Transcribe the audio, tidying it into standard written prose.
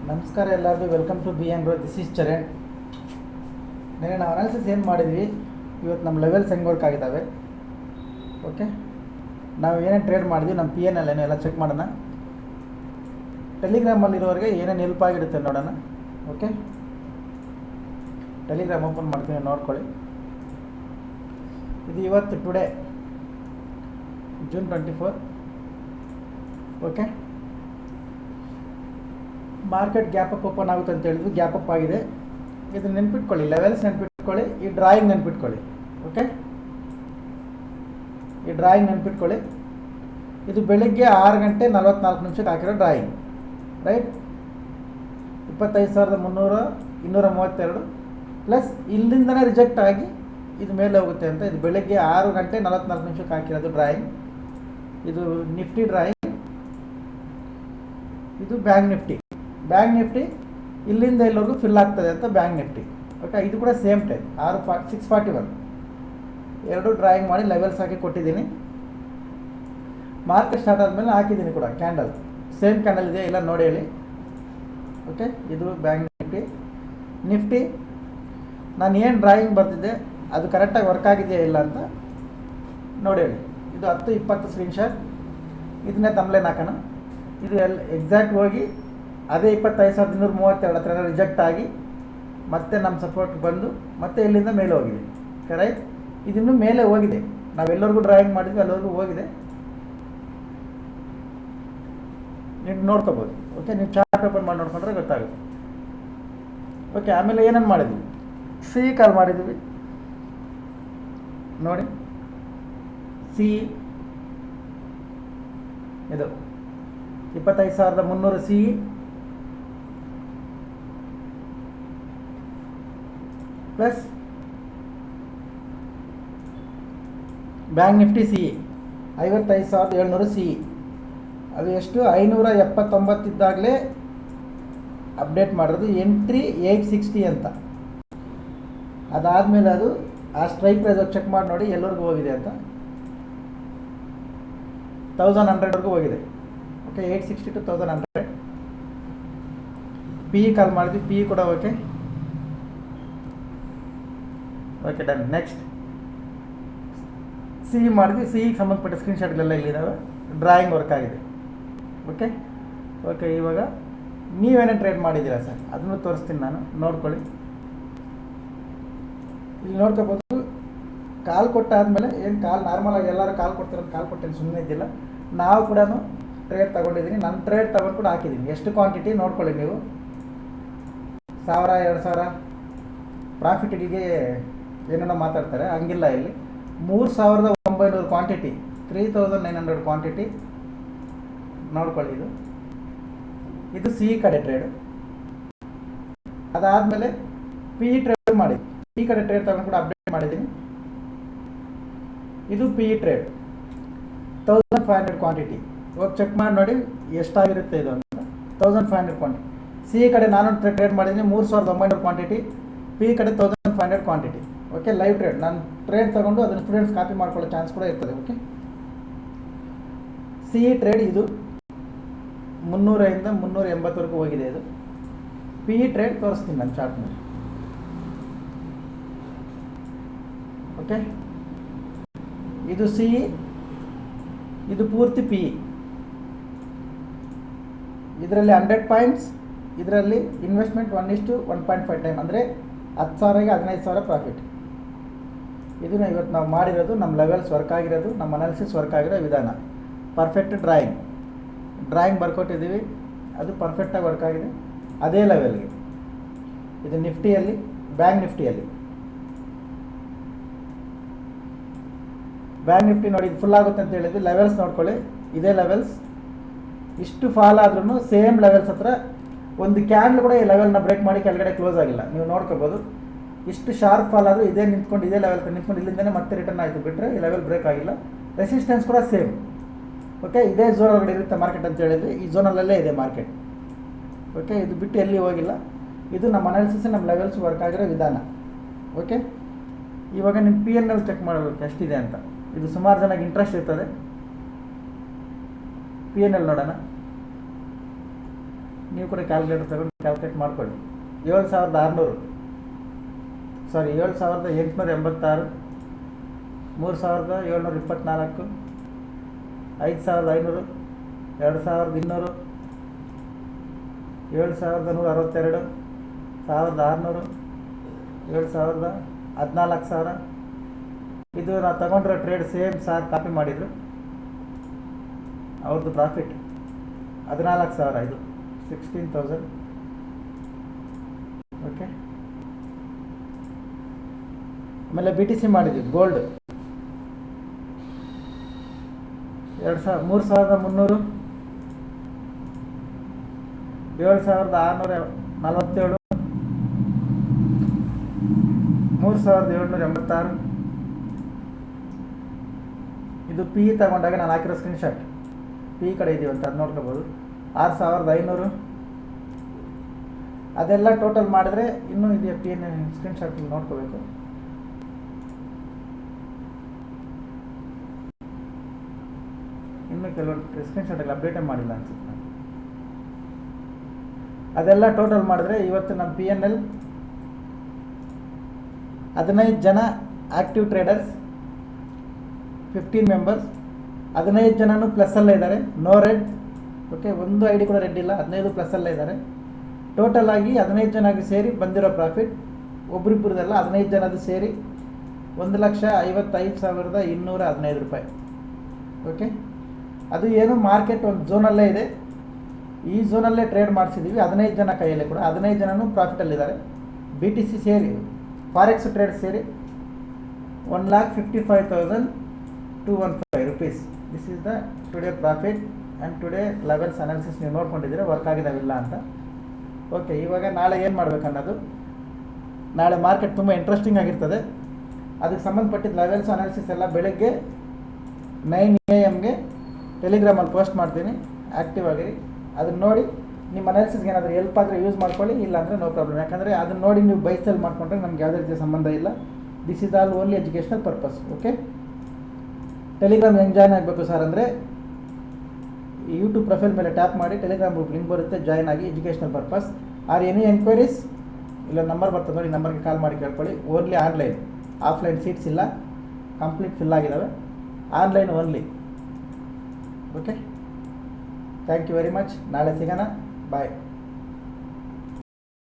ನಮಸ್ಕಾರ ಎಲ್ಲರಿಗೂ, welcome to B N bro. This is Charan. ನೆನೆ ನಾವು ಅನಾಲಿಸಿಸ್ ಏನು ಮಾಡಿದ್ವಿ, ಇವತ್ತು ನಮ್ಮ ಲೆವೆಲ್ಸ್ ಹೆಂಗೆ ವರ್ಕ್ ಆಗಿದ್ದಾವೆ, ಓಕೆ. ನಾವು ಏನೇನು ಟ್ರೇಡ್ ಮಾಡಿದ್ವಿ, ನಮ್ಮ ಪಿ ಎನ್ ಎಲ್ ಏನೋ ಎಲ್ಲ ಚೆಕ್ ಮಾಡೋಣ. ಟೆಲಿಗ್ರಾಮಲ್ಲಿರೋರಿಗೆ ಏನೇನು ಹೆಲ್ಪ್ ಆಗಿರುತ್ತೆ ನೋಡೋಣ, ಓಕೆ. ಟೆಲಿಗ್ರಾಮ್ ಓಪನ್ ಮಾಡ್ತೀನಿ, ನೋಡ್ಕೊಳ್ಳಿ. ಇದು ಇವತ್ತು today June 24, okay. Market gap up open ಆಗುತ್ತೆ ಅಂತ ಹೇಳಿದ್ವಿ, ಗ್ಯಾಪ್ ಅಪ್ ಆಗಿದೆ. ಇದನ್ನು ನೆನ್ಪಿಟ್ಕೊಳ್ಳಿ, ಲೆವೆಲ್ಸ್ ನೆನ್ಪಿಟ್ಕೊಳ್ಳಿ, ಈ ಡ್ರಾಯಿಂಗ್ ನೆನ್ಪಿಟ್ಕೊಳ್ಳಿ, ಓಕೆ. ಈ ಡ್ರಾಯಿಂಗ್ ನೆನ್ಪಿಟ್ಕೊಳ್ಳಿ. ಇದು ಬೆಳಿಗ್ಗೆ 6:44 ಹಾಕಿರೋ ಡ್ರಾಯಿಂಗ್, ರೈಟ್. 25,300 232 ಪ್ಲಸ್ ಇಲ್ಲಿಂದನೇ ರಿಜೆಕ್ಟ್ ಆಗಿ ಇದು ಮೇಲೆ ಹೋಗುತ್ತೆ ಅಂತ. ಇದು ಬೆಳಗ್ಗೆ 6:44 ಹಾಕಿರೋದು ಡ್ರಾಯಿಂಗ್. ಇದು ನಿಫ್ಟಿ ಡ್ರಾಯಿಂಗ್, ಇದು ಬ್ಯಾಂಕ್ ನಿಫ್ಟಿ. ಬ್ಯಾಂಕ್ ನಿಫ್ಟಿ ಇಲ್ಲಿಂದ ಎಲ್ಲರಿಗೂ ಫಿಲ್ ಆಗ್ತದೆ ಅಂತ ಬ್ಯಾಂಕ್ ನಿಫ್ಟಿ, ಓಕೆ. ಇದು ಕೂಡ ಸೇಮ್ ಟೈಮ್ 641 ಎರಡು ಡ್ರಾಯಿಂಗ್ ಮಾಡಿ ಲೆವೆಲ್ಸ್ ಹಾಕಿ ಕೊಟ್ಟಿದ್ದೀನಿ. ಮಾರ್ಕೆಟ್ ಸ್ಟಾರ್ಟ್ ಆದಮೇಲೆ ಹಾಕಿದ್ದೀನಿ ಕೂಡ ಕ್ಯಾಂಡಲ್, ಸೇಮ್ ಕ್ಯಾಂಡಲ್ ಇದೆ, ಇಲ್ಲ ನೋಡಿ ಹೇಳಿ, ಓಕೆ. ಇದು ಬ್ಯಾಂಕ್ ನಿಫ್ಟಿ. ನಿಫ್ಟಿ ನಾನು ಏನು ಡ್ರಾಯಿಂಗ್ ಬರ್ತಿದ್ದೆ ಅದು ಕರೆಕ್ಟಾಗಿ ವರ್ಕ್ ಆಗಿದೆಯಾ ಇಲ್ಲ ಅಂತ ನೋಡಿ ಹೇಳಿ. ಇದು 10-20 ಸ್ಕ್ರೀನ್ಶಾಟ್, ಇದನ್ನೇ ತಮ್ಲೇನ್ ಹಾಕೋಣ. ಇದು ಎಕ್ಸಾಕ್ಟ್ ಹೋಗಿ ಅದೇ 25,232 ಹತ್ರ ರಿಜೆಕ್ಟ್ ಆಗಿ ಮತ್ತೆ ನಮ್ಮ ಸಪೋರ್ಟ್ ಬಂದು ಮತ್ತೆ ಇಲ್ಲಿಂದ ಮೇಲೆ ಹೋಗಿದೆ, ಕರೆಕ್ಟ್. ಇದನ್ನು ಮೇಲೆ ಹೋಗಿದೆ, ನಾವೆಲ್ಲರಿಗೂ ಡ್ರಾಯಿಂಗ್ ಮಾಡಿದ್ವಿ, ಎಲ್ಲರಿಗೂ ಹೋಗಿದೆ. ನೀವು ನೋಡ್ಕೋಬೋದು, ಓಕೆ. ನೀವು ಚಾರ್ಟ್ ಓಪನ್ ಮಾಡಿ ನೋಡ್ಕೊಂಡ್ರೆ ಗೊತ್ತಾಗುತ್ತೆ, ಓಕೆ. ಆಮೇಲೆ ಏನೇನು ಮಾಡಿದ್ವಿ, ಸಿ ಕಾಲ್ ಮಾಡಿದ್ವಿ ನೋಡಿ. ಸಿ ಇದು 25,300 C plus bank Nifty C 55,700 C. ಅದು ಎಷ್ಟು, 579 ಇದ್ದಾಗಲೇ ಅಪ್ಡೇಟ್ ಮಾಡೋದು. ಎಂಟ್ರಿ 860 ಅಂತ. ಅದಾದಮೇಲೆ ಅದು ಆ ಸ್ಟ್ರೈಕ್ ಪ್ರೈಸ್ ಚೆಕ್ ಮಾಡಿ ನೋಡಿ ಎಲ್ಲರಿಗೂ ಹೋಗಿದೆ ಅಂತ. 1100ವರೆಗೂ ಹೋಗಿದೆ, ಓಕೆ. 860 to 1100. ಪಿ ಕಾಲ್ ಮಾಡಿದ್ವಿ, ಪಿ ಕೂಡ okay, okay, done. Next C ಮಾಡಿದ್ವಿ, ಸಿಗೆ ಸಂಬಂಧಪಟ್ಟ ಸ್ಕ್ರೀನ್ಶಾಟ್ಗಳೆಲ್ಲ ಇಲ್ಲಿದ್ದಾವೆ, ಡ್ರಾಯಿಂಗ್ ವರ್ಕ್ ಆಗಿದೆ, ಓಕೆ. ಓಕೆ, ಇವಾಗ ನೀವೇನೇನು ಟ್ರೇಡ್ ಮಾಡಿದ್ದೀರಾ ಸರ್ ಅದನ್ನು ತೋರಿಸ್ತೀನಿ ನಾನು, ನೋಡ್ಕೊಳ್ಳಿ. ಇಲ್ಲಿ ನೋಡ್ಕೋಬೋದು. ಕಾಲ್ ಕೊಟ್ಟಾದಮೇಲೆ ಏನು ಕಾಲ್ ನಾರ್ಮಲಾಗಿ ಎಲ್ಲರೂ ಕಾಲ್ ಕೊಡ್ತಿರೋದು, ಕಾಲ್ ಕೊಟ್ಟೇನು ಸುಮ್ಮನೆ ಇದ್ದಿಲ್ಲ. ನಾವು ಕೂಡ ಟ್ರೇಡ್ ತೊಗೊಂಡಿದ್ದೀನಿ, ನನ್ನ ಟ್ರೇಡ್ ತೊಗೊಂಡು ಕೂಡ ಹಾಕಿದ್ದೀನಿ. ಎಷ್ಟು ಕ್ವಾಂಟಿಟಿ ನೋಡ್ಕೊಳ್ಳಿ ನೀವು. 1000-2000 ಪ್ರಾಫಿಟಿಗೆ ಏನೇನೋ ಮಾತಾಡ್ತಾರೆ, ಹಂಗಿಲ್ಲ. ಇಲ್ಲಿ 3,900 ಕ್ವಾಂಟಿಟಿ, 3,900 ಕ್ವಾಂಟಿಟಿ ನೋಡ್ಕೊಳ್ಳಿ. ಇದು ಸಿ ಕಡೆ ಟ್ರೇಡ್. ಅದಾದಮೇಲೆ ಪಿ ಟ್ರೇಡ್ ಮಾಡಿ, ಪಿ ಕಡೆ ಟ್ರೇಡ್ ತಗೊಂಡು ಕೂಡ ಅಪ್ಡೇಟ್ ಮಾಡಿದ್ದೀನಿ. ಇದು ಪಿ ಟ್ರೇಡ್ 1500 ಕ್ವಾಂಟಿಟಿ. ಇವಾಗ ಚೆಕ್ ಮಾಡಿ ನೋಡಿ ಎಷ್ಟಾಗಿರುತ್ತೆ ಇದು ಅಂತ. 1500 ಕ್ವಾಂಟಿಟಿ. ಸಿ ಕಡೆ ನಾನು ಟ್ರೇಡ್ ಮಾಡಿದ್ದೀನಿ 3,900 ಕ್ವಾಂಟಿಟಿ, ಪಿ ಕಡೆ 1500 ಕ್ವಾಂಟಿಟಿ, ಓಕೆ. Live trade. ನಾನು ಟ್ರೇಡ್ ತಗೊಂಡು ಅದನ್ನು ಸ್ಟೂಡೆಂಟ್ಸ್ ಕಾಪಿ ಮಾಡ್ಕೊಳ್ಳೋ ಚಾನ್ಸ್ ಕೂಡ ಇರ್ತದೆ, ಓಕೆ. ಸಿ ಟ್ರೇಡ್ ಇದು 300ಇಂದ 380ವರೆಗೂ ಹೋಗಿದೆ. ಇದು ಪಿ ಟ್ರೇಡ್ ತೋರಿಸ್ತೀನಿ ನಾನು ಚಾರ್ಟ್ನಲ್ಲಿ, ಓಕೆ. ಇದು ಸಿ, ಇದು ಪೂರ್ತಿ ಪಿ. ಇದರಲ್ಲಿ 100 ಪಾಯಿಂಟ್ಸ್, ಇದರಲ್ಲಿ ಇನ್ವೆಸ್ಟ್ಮೆಂಟ್ 1:1.5 ಟೈಮ್, ಅಂದರೆ 10,000ಗೆ 15,000 ಪ್ರಾಫಿಟ್. ಇದನ್ನು ಇವತ್ತು ನಾವು ಮಾಡಿರೋದು, ನಮ್ಮ ಲೆವೆಲ್ಸ್ ವರ್ಕ್ ಆಗಿರೋದು, ನಮ್ಮ ಅನಾಲಿಸಿಸ್ ವರ್ಕ್ ಆಗಿರೋ ವಿಧಾನ. ಪರ್ಫೆಕ್ಟ್ ಡ್ರಾಯಿಂಗ್ ಬರ್ಕೊಟ್ಟಿದ್ದೀವಿ, ಅದು ಪರ್ಫೆಕ್ಟಾಗಿ ವರ್ಕ್ ಆಗಿದೆ ಅದೇ ಲೆವೆಲ್ಗೆ. ಇದು ನಿಫ್ಟಿಯಲ್ಲಿ, ಬ್ಯಾಂಕ್ ನಿಫ್ಟಿಯಲ್ಲಿ. ಬ್ಯಾಂಕ್ ನಿಫ್ಟಿ ನೋಡಿ, ಇದು ಫುಲ್ ಆಗುತ್ತೆ ಅಂತ ಹೇಳಿದ್ವಿ. ಲೆವೆಲ್ಸ್ ನೋಡ್ಕೊಳ್ಳಿ, ಇದೇ ಲೆವೆಲ್ಸ್. ಇಷ್ಟು ಫಾಲ್ ಆದ್ರೂ ಸೇಮ್ ಲೆವೆಲ್ಸ್ ಹತ್ರ ಒಂದು ಕ್ಯಾಂಡಲ್ ಕೂಡ ಈ ಲೆವೆಲ್ನ ಬ್ರೇಕ್ ಮಾಡಿ ಕೆಳಗಡೆ ಕ್ಲೋಸ್ ಆಗಿಲ್ಲ, ನೀವು ನೋಡ್ಕೋಬೋದು. ಇಷ್ಟು ಶಾರ್ಪ್ ಫಾಲ್ ಆದರೂ ಇದೇ ನಿಂತ್ಕೊಂಡು, ಇದೇ ಲೆವೆಲ್ ನಿಂತ್ಕೊಂಡು ಇಲ್ಲಿಂದನೇ ಮತ್ತೆ ರಿಟರ್ನ್ ಆಯಿತು, ಬಿಟ್ಟರೆ ಈ ಲೆವೆಲ್ ಬ್ರೇಕ್ ಆಗಿಲ್ಲ. ರೆಸಿಸ್ಟೆನ್ಸ್ ಕೂಡ ಸೇಮ್, ಓಕೆ. ಇದೇ ಝೋನ್ ಒಳಗಡೆ ಇರುತ್ತೆ ಮಾರ್ಕೆಟ್ ಅಂತ ಹೇಳಿದ್ವಿ, ಈ ಝೋನಲ್ಲೇ ಇದೆ ಮಾರ್ಕೆಟ್, ಓಕೆ. ಇದು ಬಿಟ್ಟು ಎಲ್ಲಿ ಹೋಗಿಲ್ಲ. ಇದು ನಮ್ಮ ಅನಾಲಿಸಿಸ್, ನಮ್ಮ ಲೆವೆಲ್ಸ್ ವರ್ಕ್ ಆಗಿರೋ ವಿಧಾನ, ಓಕೆ. ಇವಾಗ ನಿಮ್ಮ ಪಿ ಎನ್ ಎಲ್ ಚೆಕ್ ಮಾಡಬೇಕು ಎಷ್ಟಿದೆ ಅಂತ. ಇದು ಸುಮಾರು ಜನಕ್ಕೆ ಇಂಟ್ರೆಸ್ಟ್ ಇರ್ತದೆ. ಪಿ ಎನ್ ಎಲ್ ನೋಡೋಣ. ನೀವು ಕೂಡ ಕ್ಯಾಲ್ಕುಲೇಟರ್ ತಗೊಂಡು ಕ್ಯಾಲ್ಕುಲೇಟ್ ಮಾಡ್ಕೊಳ್ಳಿ. 7,600 ಸಾರಿ 7,886, 3,724, 5,500, 2,200, 7,162, 1,600, 7,000, 14,000. ಇದು ನಾವು ತಗೊಂಡಿರೋ ಟ್ರೇಡ್ ಸೇಮ್ ಸಾರ್ ಕಾಪಿ ಮಾಡಿದರು. ಅವ್ರದ್ದು ಪ್ರಾಫಿಟ್ 14,000, ಇದು 16,000. ಓಕೆ. ಆಮೇಲೆ BTC ಮಾಡಿದ್ವಿ ಗೋಲ್ಡ್ 3,300, 7,647, 3,786. ಇದು ಪಿ ತಗೊಂಡಾಗ ನಾನು ಹಾಕಿರೋ ಸ್ಕ್ರೀನ್ಶಾಟ್, ಪಿ ಕಡೆ ಇದೀವಿ ಅಂತ ಅದು ನೋಡ್ಕೋಬೋದು. 6,500. ಅದೆಲ್ಲ ಟೋಟಲ್ ಮಾಡಿದ್ರೆ ಇನ್ನೂ ಇದೆಯಾ ಪಿ ಎನ್ ಸ್ಕ್ರೀನ್ಶಾಟ್ ನೋಡ್ಕೋಬೇಕು. ಇನ್ನೂ ಕೆಲವೊಂದು ಸ್ಕ್ರೀನ್ಶಾಟಲ್ಲಿ ಅಪ್ಡೇಟೇ ಮಾಡಿಲ್ಲ ಅನ್ಸುತ್ತೆ. ಅದೆಲ್ಲ ಟೋಟಲ್ ಮಾಡಿದ್ರೆ ಇವತ್ತು ನಮ್ಮ PNL 15 ಜನ ಆ್ಯಕ್ಟಿವ್ ಟ್ರೇಡರ್ಸ್, 15 ಮೆಂಬರ್ಸ್. 15 ಜನನೂ ಪ್ಲಸ್ಸಲ್ಲೇ ಇದ್ದಾರೆ, ನೋ ರೆಡ್. ಓಕೆ, ಒಂದು ID ಕೂಡ ರೆಡ್ ಇಲ್ಲ, 15 ಪ್ಲಸ್ಸಲ್ಲೇ ಇದ್ದಾರೆ. ಟೋಟಲ್ ಆಗಿ 15 ಜನಕ್ಕೆ ಸೇರಿ ಬಂದಿರೋ ಪ್ರಾಫಿಟ್ ಒಬ್ರಿಬ್ಬರದೆಲ್ಲ 15 ಜನದ್ದು ಸೇರಿ 1,55,215 ರೂಪಾಯಿ. ಓಕೆ, ಅದು ಏನು ಮಾರ್ಕೆಟ್ ಒಂದು ಝೋನಲ್ಲೇ ಇದೆ, ಈ ಝೋನಲ್ಲೇ ಟ್ರೇಡ್ ಮಾಡಿಸಿದ್ದೀವಿ. 15 ಜನ ಕೈಯಲ್ಲಿ ಕೂಡ 15 ಜನನೂ ಪ್ರಾಫಿಟಲ್ಲಿದ್ದಾರೆ. BTC ಸೇರಿ ಫಾರೆಕ್ಸ್ ಟ್ರೇಡ್ ಸೇರಿ 1,55,215 rupees. This is the today profit and today levels analysis ನೀವು ನೋಡ್ಕೊಂಡಿದ್ದೀರಾ ವರ್ಕ್ ಆಗಿದ್ದಾವಿಲ್ಲ ಅಂತ. ಓಕೆ, ಇವಾಗ ನಾಳೆ ಏನು ಮಾಡಬೇಕನ್ನೋದು, ನಾಳೆ ಮಾರ್ಕೆಟ್ ತುಂಬ ಇಂಟ್ರೆಸ್ಟಿಂಗ್ ಆಗಿರ್ತದೆ. ಅದಕ್ಕೆ ಸಂಬಂಧಪಟ್ಟಿದ್ದ ಲೆವೆಲ್ಸ್ ಅನಾಲಿಸಿಸ್ ಎಲ್ಲ ಬೆಳಗ್ಗೆ 9 AM ಟೆಲಿಗ್ರಾಮಲ್ಲಿ ಪೋಸ್ಟ್ ಮಾಡ್ತೀನಿ, ಆ್ಯಕ್ಟಿವ್ ಆಗಿರಿ. ಅದನ್ನು ನೋಡಿ ನಿಮ್ಮ ಅನಾಲಿಸಿಸ್ಗೆ ಏನಾದರೂ ಹೆಲ್ಪ್ ಆದರೆ ಯೂಸ್ ಮಾಡ್ಕೊಳ್ಳಿ, ಇಲ್ಲಾಂದರೆ ನೋ ಪ್ರಾಬ್ಲಮ್. ಯಾಕಂದರೆ ಅದನ್ನು ನೋಡಿ ನೀವು ಬೈ ಸೆಲ್ ಮಾಡಿಕೊಂಡ್ರೆ ನಮ್ಗೆ ಯಾವುದೇ ರೀತಿಯ ಸಂಬಂಧ ಇಲ್ಲ. This is all only educational purpose. Okay, Telegram ಹೆಂಗೆ ಜಾಯ್ನ್ ಆಗಬೇಕು ಸರ್ ಅಂದರೆ ಯೂಟ್ಯೂಬ್ ಪ್ರೊಫೈಲ್ ಮೇಲೆ ಟ್ಯಾಪ್ ಮಾಡಿ ಟೆಲಿಗ್ರಾಮ್ ಗ್ರೂಪ್ ಲಿಂಕ್ ಬರುತ್ತೆ, ಜಾಯ್ನ್ ಆಗಿ. Educational purpose. Are any enquiries ಇಲ್ಲ ನಂಬರ್ ಬರ್ತದೆ ನೋಡಿ, ನಂಬರ್ಗೆ ಕಾಲ್ ಮಾಡಿ ಕೇಳ್ಕೊಳ್ಳಿ. ಓನ್ಲಿ ಆನ್ಲೈನ್, ಆಫ್ಲೈನ್ ಸೀಟ್ಸ್ ಇಲ್ಲ, ಕಂಪ್ಲೀಟ್ ಫಿಲ್ ಆಗಿದ್ದಾವೆ. Online only. Okay, thank you very much. ನಾಳೆ ಸಿಗೋಣ. ಬಾಯ್.